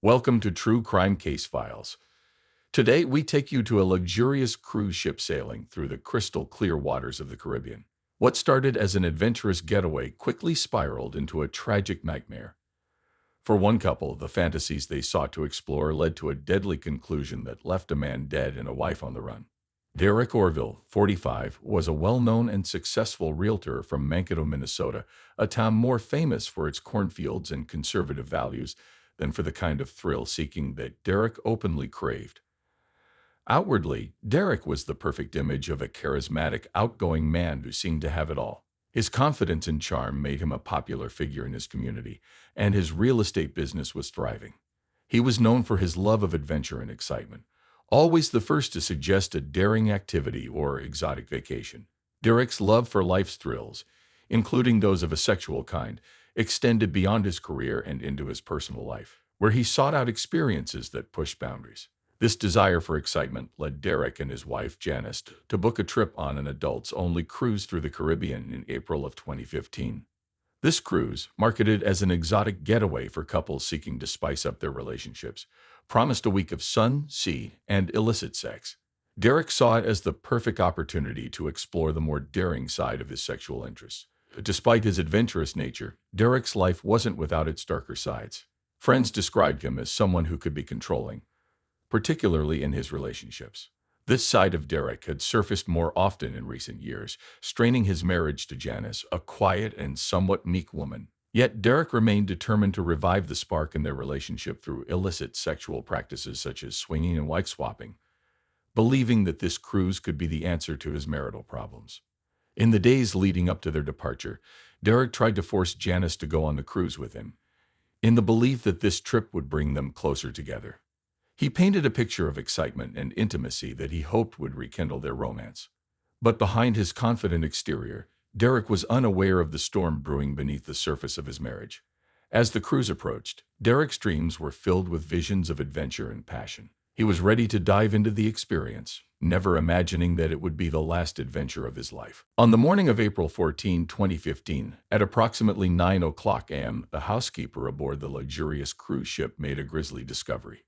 Welcome to True Crime Case Files. Today, we take you to a luxurious cruise ship sailing through the crystal clear waters of the Caribbean. What started as an adventurous getaway quickly spiraled into a tragic nightmare. For one couple, the fantasies they sought to explore led to a deadly conclusion that left a man dead and a wife on the run. Derek Orville, 45, was a well-known and successful realtor from Mankato, Minnesota, a town more famous for its cornfields and conservative values than for the kind of thrill-seeking that Derek openly craved. Outwardly, Derek was the perfect image of a charismatic, outgoing man who seemed to have it all. His confidence and charm made him a popular figure in his community, and his real estate business was thriving. He was known for his love of adventure and excitement, always the first to suggest a daring activity or exotic vacation. Derek's love for life's thrills, including those of a sexual kind, extended beyond his career and into his personal life, where he sought out experiences that pushed boundaries. This desire for excitement led Derek and his wife, Janice, to book a trip on an adults-only cruise through the Caribbean in April of 2015. This cruise, marketed as an exotic getaway for couples seeking to spice up their relationships, promised a week of sun, sea, and illicit sex. Derek saw it as the perfect opportunity to explore the more daring side of his sexual interests. Despite his adventurous nature, Derek's life wasn't without its darker sides. Friends described him as someone who could be controlling, particularly in his relationships. This side of Derek had surfaced more often in recent years, straining his marriage to Janice, a quiet and somewhat meek woman. Yet Derek remained determined to revive the spark in their relationship through illicit sexual practices such as swinging and wife swapping, believing that this cruise could be the answer to his marital problems. In the days leading up to their departure, Derek tried to force Janice to go on the cruise with him, in the belief that this trip would bring them closer together. He painted a picture of excitement and intimacy that he hoped would rekindle their romance. But behind his confident exterior, Derek was unaware of the storm brewing beneath the surface of his marriage. As the cruise approached, Derek's dreams were filled with visions of adventure and passion. He was ready to dive into the experience, never imagining that it would be the last adventure of his life. On the morning of April 14, 2015, at approximately 9 a.m., the housekeeper aboard the luxurious cruise ship made a grisly discovery.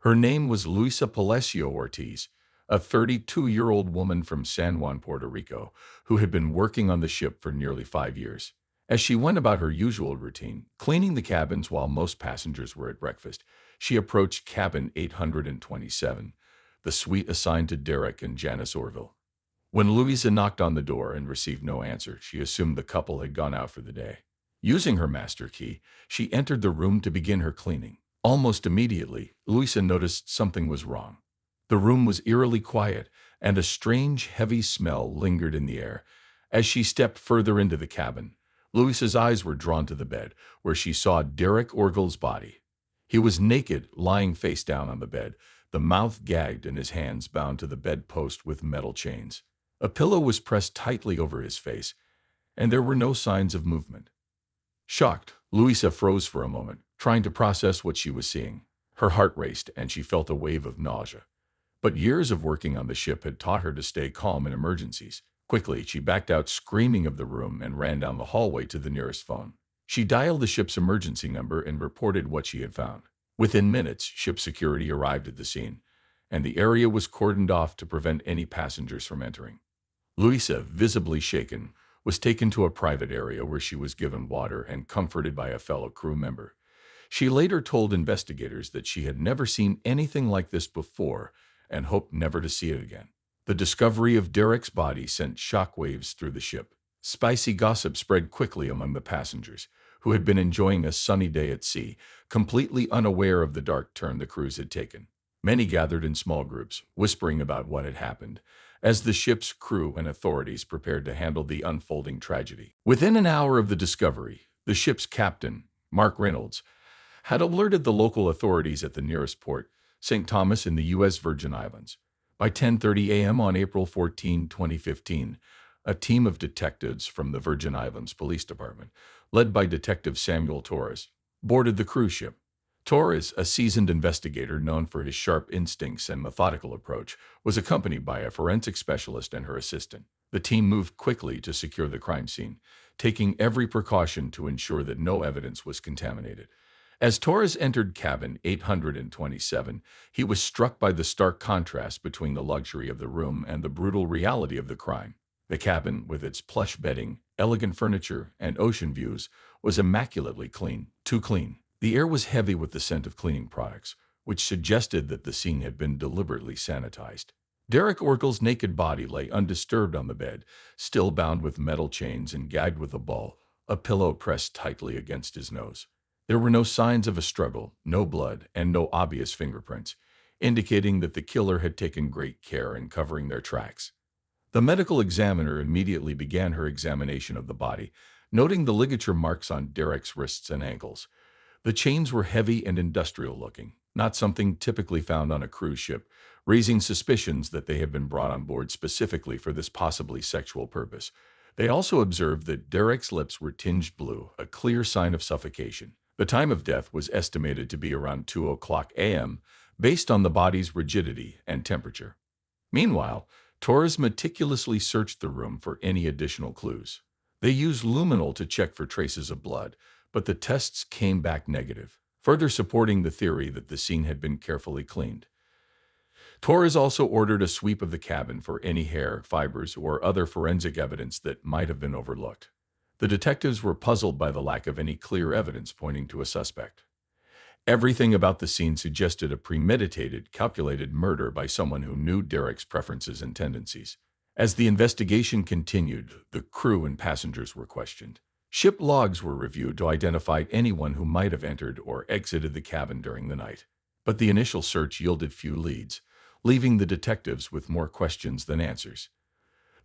Her name was Luisa Palacio Ortiz, a 32-year-old woman from San Juan, Puerto Rico, who had been working on the ship for nearly 5 years. As she went about her usual routine, cleaning the cabins while most passengers were at breakfast, she approached cabin 827, the suite assigned to Derek and Janice Orville. When Luisa knocked on the door and received no answer, she assumed the couple had gone out for the day. Using her master key, she entered the room to begin her cleaning. Almost immediately, Luisa noticed something was wrong. The room was eerily quiet, and a strange, heavy smell lingered in the air. As she stepped further into the cabin, Luisa's eyes were drawn to the bed, where she saw Derek Orville's body. He was naked, lying face down on the bed, the mouth gagged and his hands bound to the bedpost with metal chains. A pillow was pressed tightly over his face, and there were no signs of movement. Shocked, Luisa froze for a moment, trying to process what she was seeing. Her heart raced, and she felt a wave of nausea. But years of working on the ship had taught her to stay calm in emergencies. Quickly, she backed out screaming of the room and ran down the hallway to the nearest phone. She dialed the ship's emergency number and reported what she had found. Within minutes, ship security arrived at the scene, and the area was cordoned off to prevent any passengers from entering. Luisa, visibly shaken, was taken to a private area where she was given water and comforted by a fellow crew member. She later told investigators that she had never seen anything like this before and hoped never to see it again. The discovery of Derek's body sent shockwaves through the ship. Spicy gossip spread quickly among the passengers, who had been enjoying a sunny day at sea, completely unaware of the dark turn the cruise had taken. Many gathered in small groups, whispering about what had happened, as the ship's crew and authorities prepared to handle the unfolding tragedy. Within an hour of the discovery, the ship's captain, Mark Reynolds, had alerted the local authorities at the nearest port, St. Thomas in the U.S. Virgin Islands. By 10:30 a.m. on April 14, 2015, a team of detectives from the Virgin Islands Police Department, led by Detective Samuel Torres, boarded the cruise ship. Torres, a seasoned investigator known for his sharp instincts and methodical approach, was accompanied by a forensic specialist and her assistant. The team moved quickly to secure the crime scene, taking every precaution to ensure that no evidence was contaminated. As Torres entered cabin 827, he was struck by the stark contrast between the luxury of the room and the brutal reality of the crime. The cabin, with its plush bedding, elegant furniture, and ocean views, was immaculately clean, too clean. The air was heavy with the scent of cleaning products, which suggested that the scene had been deliberately sanitized. Derek Orgel's naked body lay undisturbed on the bed, still bound with metal chains and gagged with a ball, a pillow pressed tightly against his nose. There were no signs of a struggle, no blood, and no obvious fingerprints, indicating that the killer had taken great care in covering their tracks. The medical examiner immediately began her examination of the body, noting the ligature marks on Derek's wrists and ankles. The chains were heavy and industrial looking, not something typically found on a cruise ship, raising suspicions that they had been brought on board specifically for this possibly sexual purpose. They also observed that Derek's lips were tinged blue, a clear sign of suffocation. The time of death was estimated to be around 2 a.m., based on the body's rigidity and temperature. Meanwhile, Torres meticulously searched the room for any additional clues. They used luminol to check for traces of blood, but the tests came back negative, further supporting the theory that the scene had been carefully cleaned. Torres also ordered a sweep of the cabin for any hair, fibers, or other forensic evidence that might have been overlooked. The detectives were puzzled by the lack of any clear evidence pointing to a suspect. Everything about the scene suggested a premeditated, calculated murder by someone who knew Derek's preferences and tendencies. As the investigation continued, the crew and passengers were questioned. Ship logs were reviewed to identify anyone who might have entered or exited the cabin during the night. But the initial search yielded few leads, leaving the detectives with more questions than answers.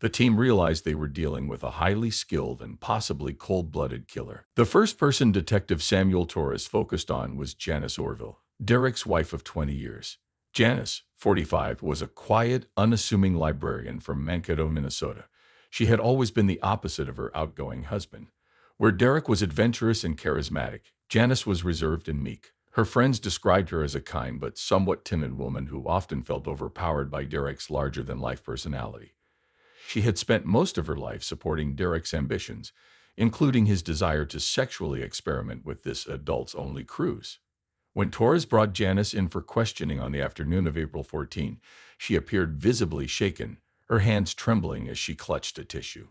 The team realized they were dealing with a highly skilled and possibly cold-blooded killer. The first person Detective Samuel Torres focused on was Janice Orville, Derek's wife of 20 years. Janice, 45, was a quiet, unassuming librarian from Mankato, Minnesota. She had always been the opposite of her outgoing husband. Where Derek was adventurous and charismatic, Janice was reserved and meek. Her friends described her as a kind but somewhat timid woman who often felt overpowered by Derek's larger-than-life personality. She had spent most of her life supporting Derek's ambitions, including his desire to sexually experiment with this adults-only cruise. When Torres brought Janice in for questioning on the afternoon of April 14, she appeared visibly shaken, her hands trembling as she clutched a tissue.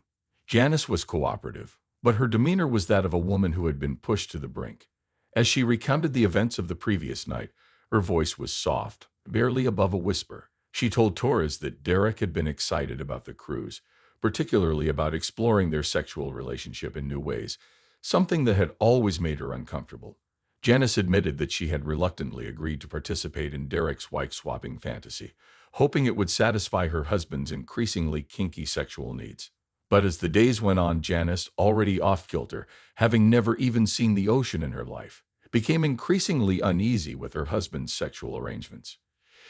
Janice was cooperative, but her demeanor was that of a woman who had been pushed to the brink. As she recounted the events of the previous night, her voice was soft, barely above a whisper. She told Torres that Derek had been excited about the cruise, particularly about exploring their sexual relationship in new ways, something that had always made her uncomfortable. Janice admitted that she had reluctantly agreed to participate in Derek's wife-swapping fantasy, hoping it would satisfy her husband's increasingly kinky sexual needs. But as the days went on, Janice, already off-kilter, having never even seen the ocean in her life, became increasingly uneasy with her husband's sexual arrangements.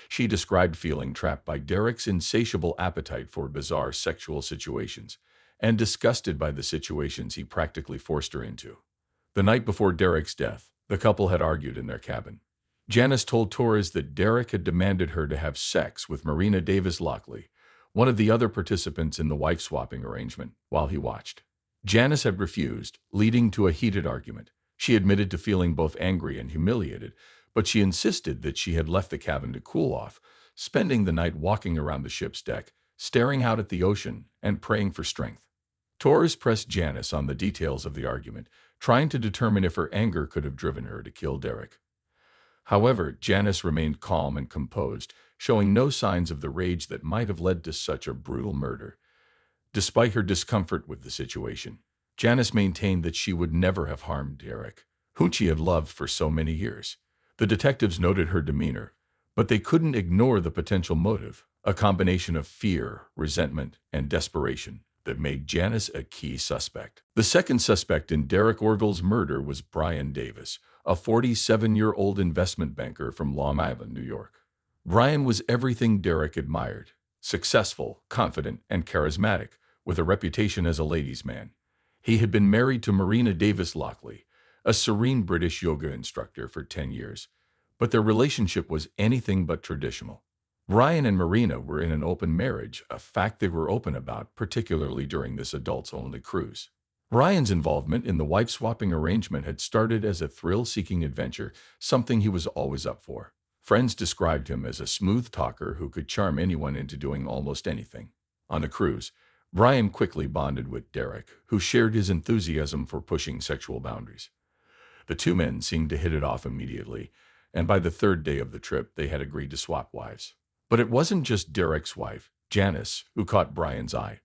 She described feeling trapped by Derek's insatiable appetite for bizarre sexual situations, and disgusted by the situations he practically forced her into. The night before Derek's death, the couple had argued in their cabin. Janice told Torres that Derek had demanded her to have sex with Marina Davis Lockley, one of the other participants in the wife-swapping arrangement, while he watched. Janice had refused, leading to a heated argument. She admitted to feeling both angry and humiliated, but she insisted that she had left the cabin to cool off, spending the night walking around the ship's deck, staring out at the ocean, and praying for strength. Torres pressed Janice on the details of the argument, trying to determine if her anger could have driven her to kill Derek. However, Janice remained calm and composed, showing no signs of the rage that might have led to such a brutal murder. Despite her discomfort with the situation, Janice maintained that she would never have harmed Derek, whom she had loved for so many years. The detectives noted her demeanor, but they couldn't ignore the potential motive, a combination of fear, resentment, and desperation that made Janice a key suspect. The second suspect in Derek Orgel's murder was Brian Davis, a 47-year-old investment banker from Long Island, New York. Brian was everything Derek admired: successful, confident, and charismatic, with a reputation as a ladies' man. He had been married to Marina Davis Lockley, a serene British yoga instructor, for 10 years, but their relationship was anything but traditional. Brian and Marina were in an open marriage, a fact they were open about, particularly during this adults-only cruise. Ryan's involvement in the wife-swapping arrangement had started as a thrill-seeking adventure, something he was always up for. Friends described him as a smooth talker who could charm anyone into doing almost anything. On a cruise, Brian quickly bonded with Derek, who shared his enthusiasm for pushing sexual boundaries. The two men seemed to hit it off immediately, and by the third day of the trip, they had agreed to swap wives. But it wasn't just Derek's wife, Janice, who caught Brian's eye.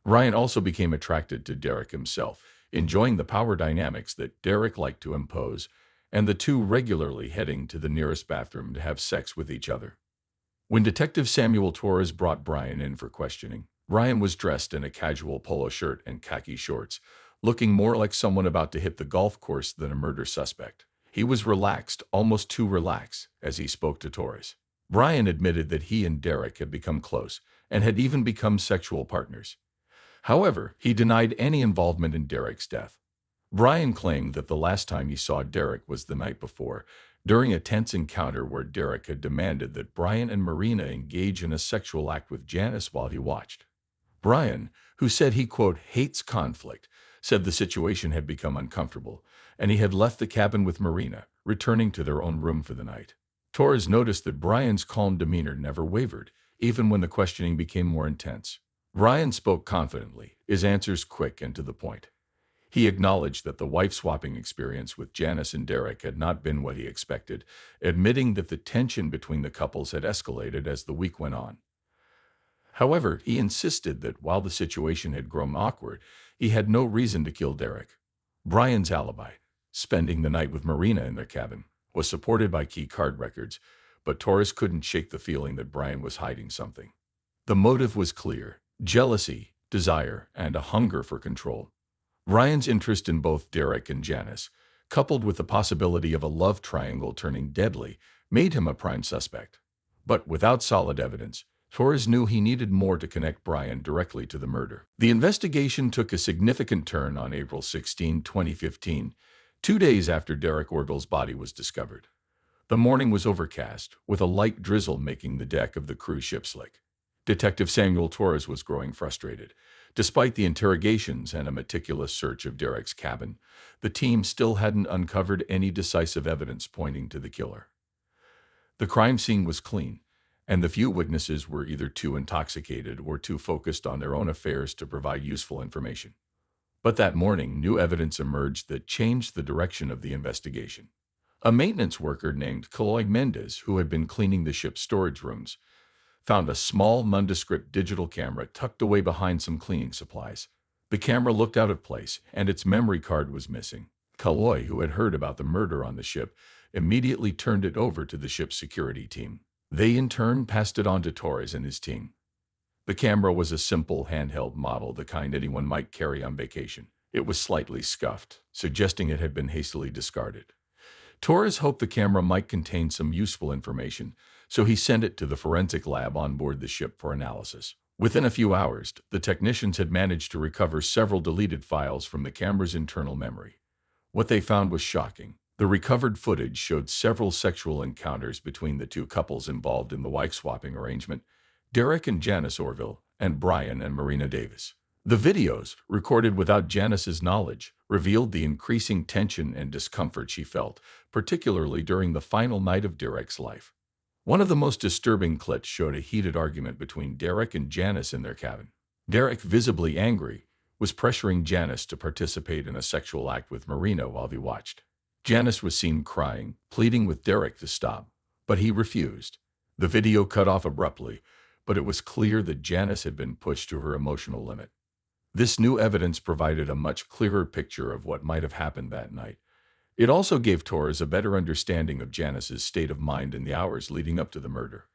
Ryan also became attracted to Derek himself, enjoying the power dynamics that Derek liked to impose, and the two regularly heading to the nearest bathroom to have sex with each other. When Detective Samuel Torres brought Brian in for questioning, Ryan was dressed in a casual polo shirt and khaki shorts, looking more like someone about to hit the golf course than a murder suspect. He was relaxed, almost too relaxed, as he spoke to Torres. Brian admitted that he and Derek had become close and had even become sexual partners. However, he denied any involvement in Derek's death. Brian claimed that the last time he saw Derek was the night before, during a tense encounter where Derek had demanded that Brian and Marina engage in a sexual act with Janice while he watched. Brian, who said he, quote, hates conflict, said the situation had become uncomfortable, and he had left the cabin with Marina, returning to their own room for the night. Torres noticed that Brian's calm demeanor never wavered, even when the questioning became more intense. Brian spoke confidently, his answers quick and to the point. He acknowledged that the wife-swapping experience with Janice and Derek had not been what he expected, admitting that the tension between the couples had escalated as the week went on. However, he insisted that while the situation had grown awkward, he had no reason to kill Derek. Brian's alibi, spending the night with Marina in their cabin, was supported by key card records, but Torres couldn't shake the feeling that Brian was hiding something. The motive was clear: jealousy, desire, and a hunger for control. Ryan's interest in both Derek and Janice, coupled with the possibility of a love triangle turning deadly, made him a prime suspect. But without solid evidence, Torres knew he needed more to connect Brian directly to the murder. The investigation took a significant turn on April 16, 2015, 2 days after Derek Orgel's body was discovered. The morning was overcast, with a light drizzle making the deck of the cruise ship slick. Detective Samuel Torres was growing frustrated. Despite the interrogations and a meticulous search of Derek's cabin, the team still hadn't uncovered any decisive evidence pointing to the killer. The crime scene was clean, and the few witnesses were either too intoxicated or too focused on their own affairs to provide useful information. But that morning, new evidence emerged that changed the direction of the investigation. A maintenance worker named Caloy Mendez, who had been cleaning the ship's storage rooms, found a small, nondescript digital camera tucked away behind some cleaning supplies. The camera looked out of place, and its memory card was missing. Caloy, who had heard about the murder on the ship, immediately turned it over to the ship's security team. They, in turn, passed it on to Torres and his team. The camera was a simple, handheld model, the kind anyone might carry on vacation. It was slightly scuffed, suggesting it had been hastily discarded. Torres hoped the camera might contain some useful information, so he sent it to the forensic lab on board the ship for analysis. Within a few hours, the technicians had managed to recover several deleted files from the camera's internal memory. What they found was shocking. The recovered footage showed several sexual encounters between the two couples involved in the wife-swapping arrangement, Derek and Janice Orville, and Brian and Marina Davis. The videos, recorded without Janice's knowledge, revealed the increasing tension and discomfort she felt, particularly during the final night of Derek's life. One of the most disturbing clips showed a heated argument between Derek and Janice in their cabin. Derek, visibly angry, was pressuring Janice to participate in a sexual act with Marina while he watched. Janice was seen crying, pleading with Derek to stop, but he refused. The video cut off abruptly, but it was clear that Janice had been pushed to her emotional limit. This new evidence provided a much clearer picture of what might have happened that night. It also gave Torres a better understanding of Janice's state of mind in the hours leading up to the murder.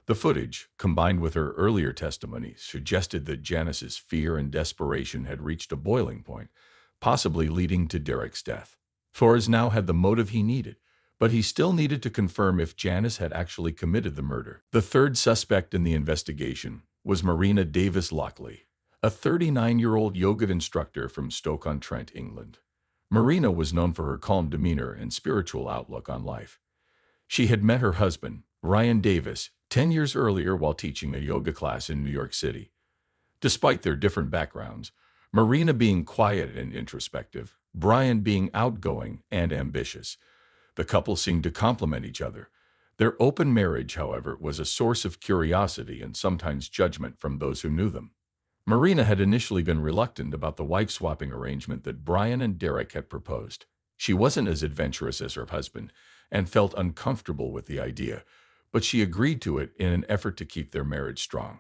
The footage, combined with her earlier testimony, suggested that Janice's fear and desperation had reached a boiling point, possibly leading to Derek's death. Torres now had the motive he needed, but he still needed to confirm if Janice had actually committed the murder. The third suspect in the investigation was Marina Davis Lockley, a 39-year-old yoga instructor from Stoke-on-Trent, England. Marina was known for her calm demeanor and spiritual outlook on life. She had met her husband, Ryan Davis, 10 years earlier while teaching a yoga class in New York City. Despite their different backgrounds, Marina being quiet and introspective, Brian being outgoing and ambitious. The couple seemed to complement each other. Their open marriage, however, was a source of curiosity and sometimes judgment from those who knew them. Marina had initially been reluctant about the wife-swapping arrangement that Brian and Derek had proposed. She wasn't as adventurous as her husband and felt uncomfortable with the idea, but she agreed to it in an effort to keep their marriage strong.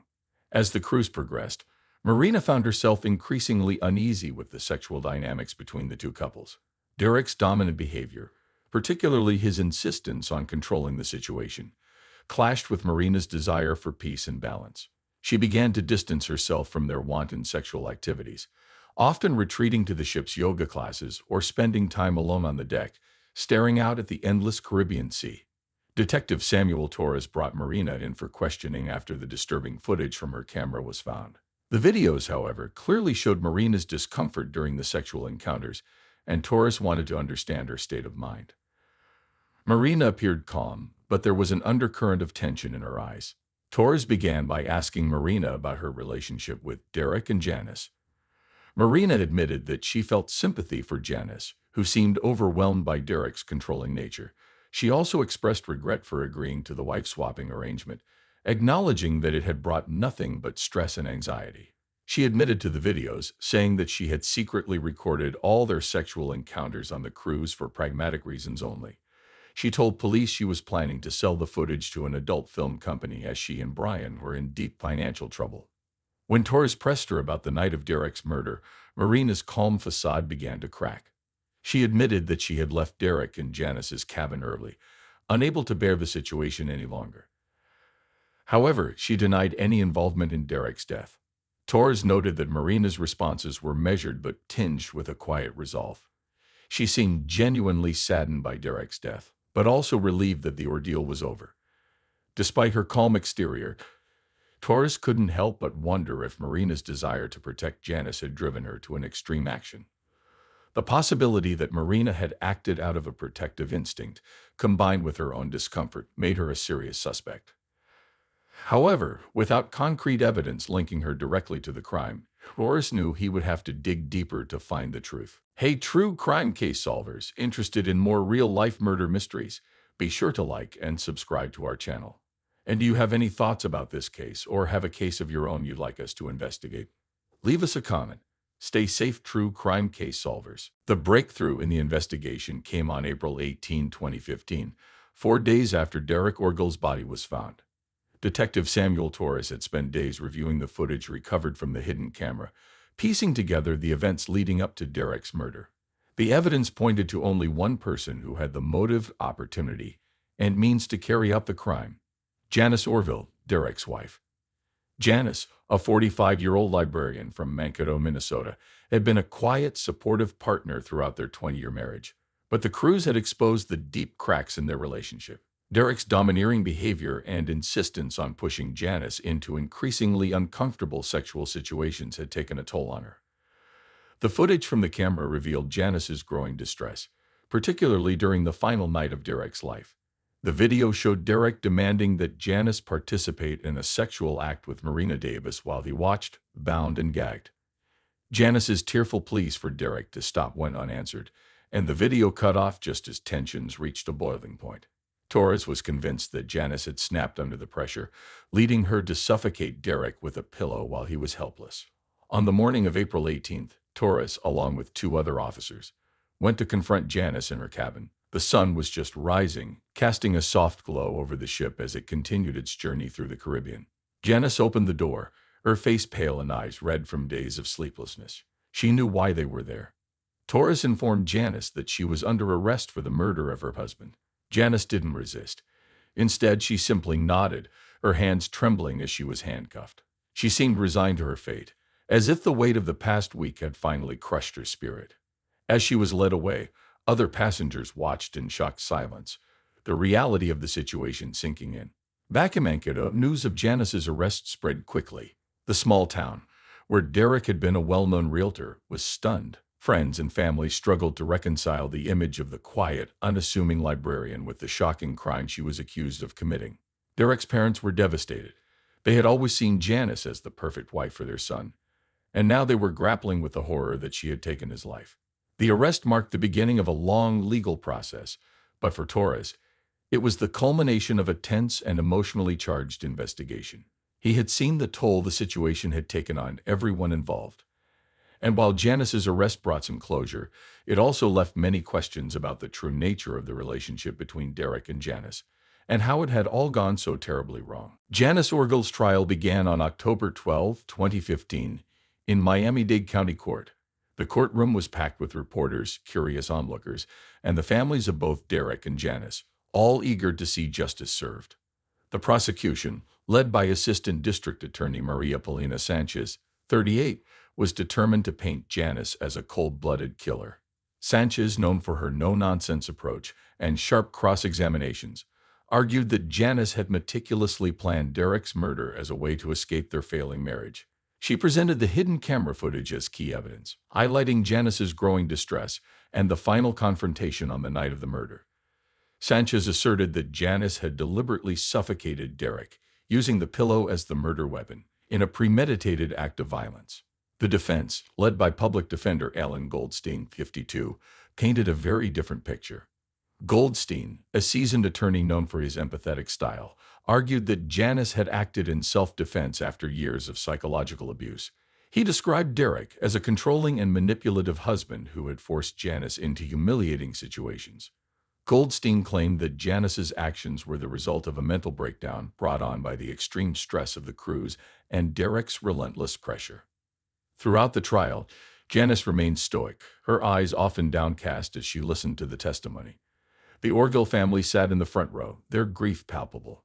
As the cruise progressed, Marina found herself increasingly uneasy with the sexual dynamics between the two couples. Derek's dominant behavior, particularly his insistence on controlling the situation, clashed with Marina's desire for peace and balance. She began to distance herself from their wanton sexual activities, often retreating to the ship's yoga classes or spending time alone on the deck, staring out at the endless Caribbean Sea. Detective Samuel Torres brought Marina in for questioning after the disturbing footage from her camera was found. The videos, however, clearly showed Marina's discomfort during the sexual encounters, and Torres wanted to understand her state of mind. Marina appeared calm, but there was an undercurrent of tension in her eyes. Torres began by asking Marina about her relationship with Derek and Janice. Marina admitted that she felt sympathy for Janice, who seemed overwhelmed by Derek's controlling nature. She also expressed regret for agreeing to the wife-swapping arrangement, acknowledging that it had brought nothing but stress and anxiety. She admitted to the videos, saying that she had secretly recorded all their sexual encounters on the cruise for pragmatic reasons only. She told police she was planning to sell the footage to an adult film company as she and Brian were in deep financial trouble. When Torres pressed her about the night of Derek's murder, Marina's calm facade began to crack. She admitted that she had left Derek in Janice's cabin early, unable to bear the situation any longer. However, she denied any involvement in Derek's death. Torres noted that Marina's responses were measured but tinged with a quiet resolve. She seemed genuinely saddened by Derek's death, but also relieved that the ordeal was over. Despite her calm exterior, Torres couldn't help but wonder if Marina's desire to protect Janice had driven her to an extreme action. The possibility that Marina had acted out of a protective instinct, combined with her own discomfort, made her a serious suspect. However, without concrete evidence linking her directly to the crime, Torres knew he would have to dig deeper to find the truth. Hey, true crime case solvers interested in more real-life murder mysteries, be sure to like and subscribe to our channel. And do you have any thoughts about this case or have a case of your own you'd like us to investigate? Leave us a comment. Stay safe, true crime case solvers. The breakthrough in the investigation came on April 18, 2015, 4 days after Derek Orgel's body was found. Detective Samuel Torres had spent days reviewing the footage recovered from the hidden camera, piecing together the events leading up to Derek's murder. The evidence pointed to only one person who had the motive, opportunity, and means to carry out the crime: Janice Orville, Derek's wife. Janice, a 45-year-old librarian from Mankato, Minnesota, had been a quiet, supportive partner throughout their 20-year marriage. But the cruise had exposed the deep cracks in their relationship. Derek's domineering behavior and insistence on pushing Janice into increasingly uncomfortable sexual situations had taken a toll on her. The footage from the camera revealed Janice's growing distress, particularly during the final night of Derek's life. The video showed Derek demanding that Janice participate in a sexual act with Marina Davis while he watched, bound and gagged. Janice's tearful pleas for Derek to stop went unanswered, and the video cut off just as tensions reached a boiling point. Torres was convinced that Janice had snapped under the pressure, leading her to suffocate Derek with a pillow while he was helpless. On the morning of April 18th, Torres, along with 2 other officers, went to confront Janice in her cabin. The sun was just rising, casting a soft glow over the ship as it continued its journey through the Caribbean. Janice opened the door, her face pale and eyes red from days of sleeplessness. She knew why they were there. Torres informed Janice that she was under arrest for the murder of her husband. Janice didn't resist. Instead, she simply nodded, her hands trembling as she was handcuffed. She seemed resigned to her fate, as if the weight of the past week had finally crushed her spirit. As she was led away, other passengers watched in shocked silence, the reality of the situation sinking in. Back in Mankato, news of Janice's arrest spread quickly. The small town, where Derek had been a well-known realtor, was stunned. Friends and family struggled to reconcile the image of the quiet, unassuming librarian with the shocking crime she was accused of committing. Derek's parents were devastated. They had always seen Janice as the perfect wife for their son, and now they were grappling with the horror that she had taken his life. The arrest marked the beginning of a long legal process, but for Torres, it was the culmination of a tense and emotionally charged investigation. He had seen the toll the situation had taken on everyone involved. And while Janice's arrest brought some closure, it also left many questions about the true nature of the relationship between Derek and Janice, and how it had all gone so terribly wrong. Janice Orgil's trial began on October 12, 2015, in Miami-Dade County Court. The courtroom was packed with reporters, curious onlookers, and the families of both Derek and Janice, all eager to see justice served. The prosecution, led by Assistant District Attorney Maria Paulina Sanchez, 38, was determined to paint Janice as a cold-blooded killer. Sanchez, known for her no-nonsense approach and sharp cross-examinations, argued that Janice had meticulously planned Derek's murder as a way to escape their failing marriage. She presented the hidden camera footage as key evidence, highlighting Janice's growing distress and the final confrontation on the night of the murder. Sanchez asserted that Janice had deliberately suffocated Derek, using the pillow as the murder weapon, in a premeditated act of violence. The defense, led by public defender Alan Goldstein, 52, painted a very different picture. Goldstein, a seasoned attorney known for his empathetic style, argued that Janice had acted in self-defense after years of psychological abuse. He described Derek as a controlling and manipulative husband who had forced Janice into humiliating situations. Goldstein claimed that Janice's actions were the result of a mental breakdown brought on by the extreme stress of the cruise and Derek's relentless pressure. Throughout the trial, Janice remained stoic, her eyes often downcast as she listened to the testimony. The Orville family sat in the front row, their grief palpable.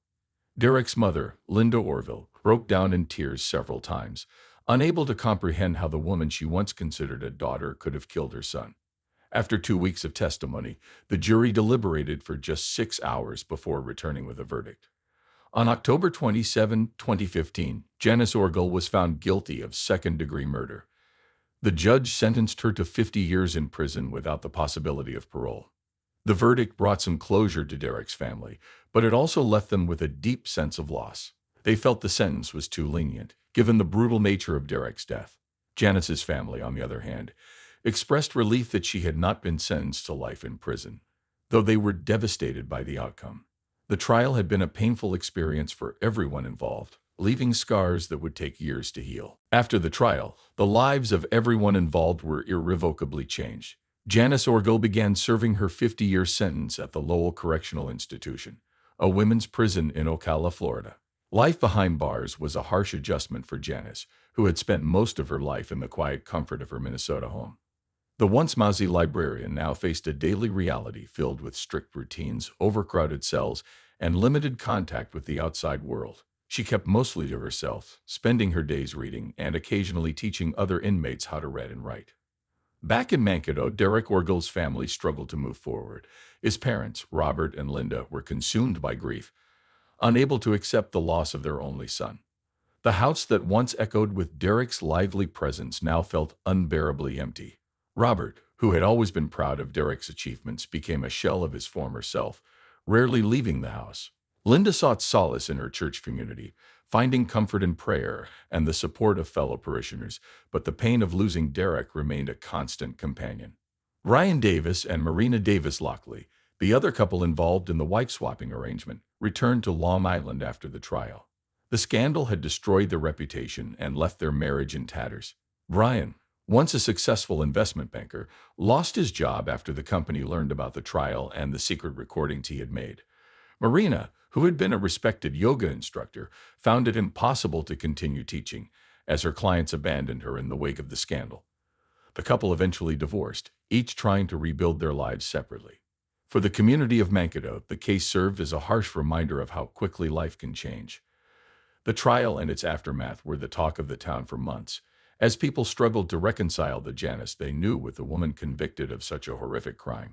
Derek's mother, Linda Orville, broke down in tears several times, unable to comprehend how the woman she once considered a daughter could have killed her son. After 2 weeks of testimony, the jury deliberated for just 6 hours before returning with a verdict. On October 27, 2015, Janice Orville was found guilty of second-degree murder. The judge sentenced her to 50 years in prison without the possibility of parole. The verdict brought some closure to Derek's family, but it also left them with a deep sense of loss. They felt the sentence was too lenient, given the brutal nature of Derek's death. Janice's family, on the other hand, expressed relief that she had not been sentenced to life in prison, though they were devastated by the outcome. The trial had been a painful experience for everyone involved, leaving scars that would take years to heal. After the trial, the lives of everyone involved were irrevocably changed. Janice Orville began serving her 50-year sentence at the Lowell Correctional Institution, a women's prison in Ocala, Florida. Life behind bars was a harsh adjustment for Janice, who had spent most of her life in the quiet comfort of her Minnesota home. The once mousy librarian now faced a daily reality filled with strict routines, overcrowded cells, and limited contact with the outside world. She kept mostly to herself, spending her days reading and occasionally teaching other inmates how to read and write. Back in Mankato, Derek Orville's family struggled to move forward. His parents, Robert and Linda, were consumed by grief, unable to accept the loss of their only son. The house that once echoed with Derek's lively presence now felt unbearably empty. Robert, who had always been proud of Derek's achievements, became a shell of his former self, rarely leaving the house. Linda sought solace in her church community, finding comfort in prayer and the support of fellow parishioners, but the pain of losing Derek remained a constant companion. Ryan Davis and Marina Davis Lockley, the other couple involved in the wife-swapping arrangement, returned to Long Island after the trial. The scandal had destroyed their reputation and left their marriage in tatters. Ryan, once a successful investment banker, lost his job after the company learned about the trial and the secret recordings he had made. Marina, who had been a respected yoga instructor, found it impossible to continue teaching, as her clients abandoned her in the wake of the scandal. The couple eventually divorced, each trying to rebuild their lives separately. For the community of Mankato, the case served as a harsh reminder of how quickly life can change. The trial and its aftermath were the talk of the town for months, as people struggled to reconcile the Janice they knew with the woman convicted of such a horrific crime.